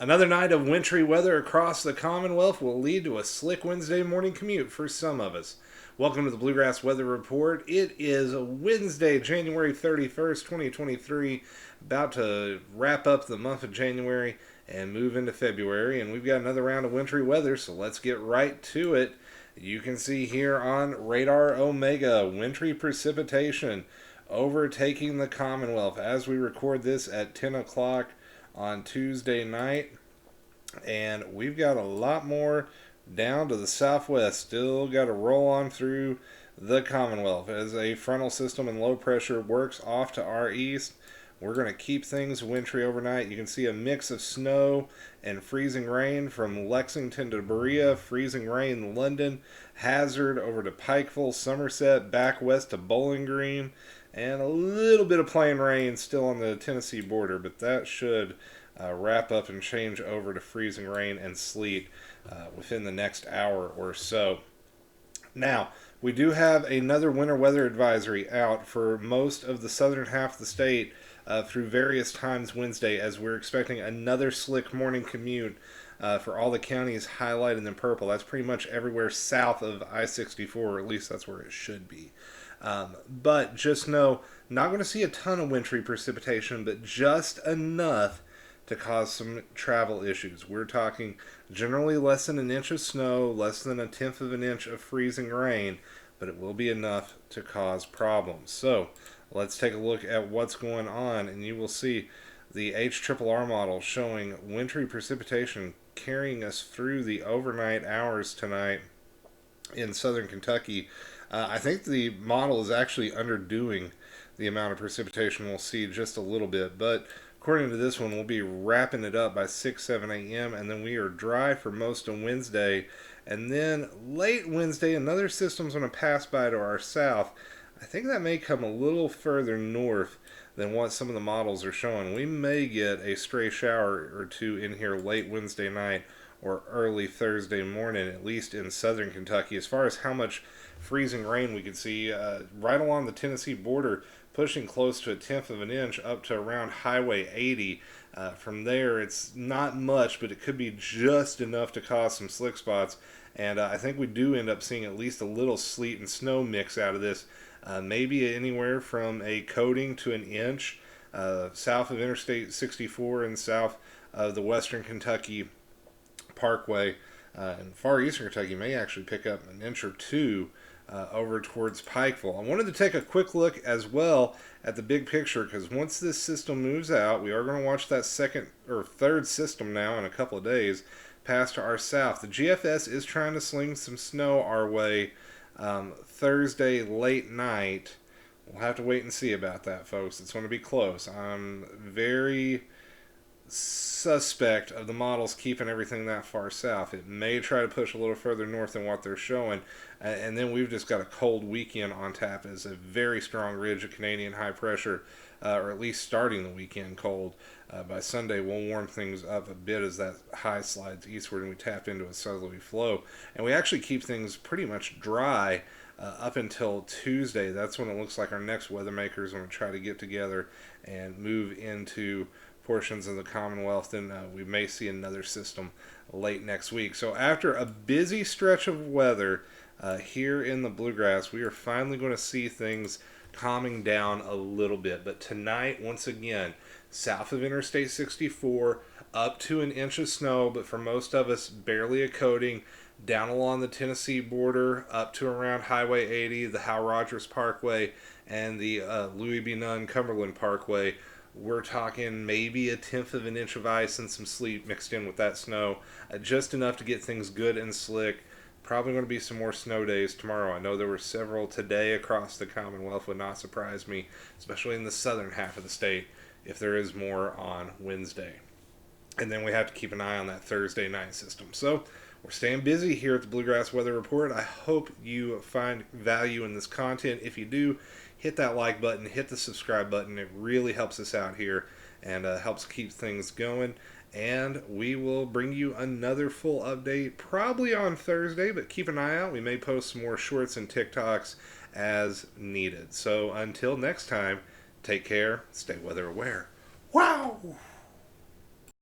Another night of wintry weather across the Commonwealth will lead to a slick Wednesday morning commute for some of us. Welcome to the Bluegrass Weather Report. It is Wednesday, January 31st, 2023, about to wrap up the month of January and move into February, and we've got another round of wintry weather, so let's get right to it. You can see here on Radar Omega, wintry precipitation overtaking the Commonwealth as we record this at 10 o'clock on Tuesday night, and we've got a lot more down to the southwest. Still got to roll on through the Commonwealth as a frontal system and low pressure works off to our east. We're going to keep things wintry overnight. You can see a mix of snow and freezing rain from Lexington to Berea, freezing rain London, Hazard over to Pikeville, Somerset, back west to Bowling Green, and a little bit of plain rain still on the Tennessee border, but that should wrap up and change over to freezing rain and sleet within the next hour or so. Now, we do have another winter weather advisory out for most of the southern half of the state through various times Wednesday, as we're expecting another slick morning commute for all the counties highlighted in purple. That's pretty much everywhere south of I-64, or at least that's where it should be. But just know, not going to see a ton of wintry precipitation, but just enough to cause some travel issues. We're talking generally less than an inch of snow, less than a tenth of an inch of freezing rain, but it will be enough to cause problems. So let's take a look at what's going on, and you will see the HRRR model showing wintry precipitation carrying us through the overnight hours tonight in southern Kentucky. I think the model is actually underdoing the amount of precipitation we'll see just a little bit, but according to this one, we'll be wrapping it up by 6-7 a.m., and then we are dry for most of Wednesday. And then late Wednesday, another system's going to pass by to our south. I think that may come a little further north than what some of the models are showing. We may get a stray shower or two in here late Wednesday night or early Thursday morning, at least in southern Kentucky. As far as how much freezing rain we could see, right along the Tennessee border, pushing close to a tenth of an inch up to around Highway 80. From there, it's not much, but it could be just enough to cause some slick spots. And I think we do end up seeing at least a little sleet and snow mix out of this. Maybe anywhere from a coating to an inch south of Interstate 64 and south of the Western Kentucky Parkway. And far eastern Kentucky may actually pick up an inch or two over towards Pikeville. I wanted to take a quick look as well at the big picture, because once this system moves out, we are going to watch that second or third system now in a couple of days pass to our south. The GFS is trying to sling some snow our way Thursday late night. We'll have to wait and see about that, folks. It's going to be close. I'm very suspect of the models keeping everything that far south. It may try to push a little further north than what they're showing, and then we've just got a cold weekend on tap as a very strong ridge of Canadian high pressure, or at least starting the weekend cold. By Sunday, we'll warm things up a bit as that high slides eastward and we tap into a southerly flow, and we actually keep things pretty much dry up until Tuesday. That's when it looks like our next weather makers are going to try to get together and move into portions of the Commonwealth, and we may see another system late next week. So after a busy stretch of weather here in the Bluegrass, we are finally going to see things calming down a little bit. But tonight, once again, south of Interstate 64, up to an inch of snow, but for most of us, barely a coating. Down along the Tennessee border, up to around Highway 80, the Hal Rogers Parkway, and the Louis B. Nunn Cumberland Parkway. We're talking maybe a tenth of an inch of ice and some sleet mixed in with that snow. Just enough to get things good and slick. Probably going to be some more snow days tomorrow. I know there were several today across the Commonwealth. Would not surprise me, especially in the southern half of the state, if there is more on Wednesday. And then we have to keep an eye on that Thursday night system. So we're staying busy here at the Bluegrass Weather Report. I hope you find value in this content. If you do, hit that like button, hit the subscribe button. It really helps us out here and helps keep things going. And we will bring you another full update probably on Thursday, but keep an eye out. We may post some more shorts and TikToks as needed. So until next time, take care, stay weather aware. Wow!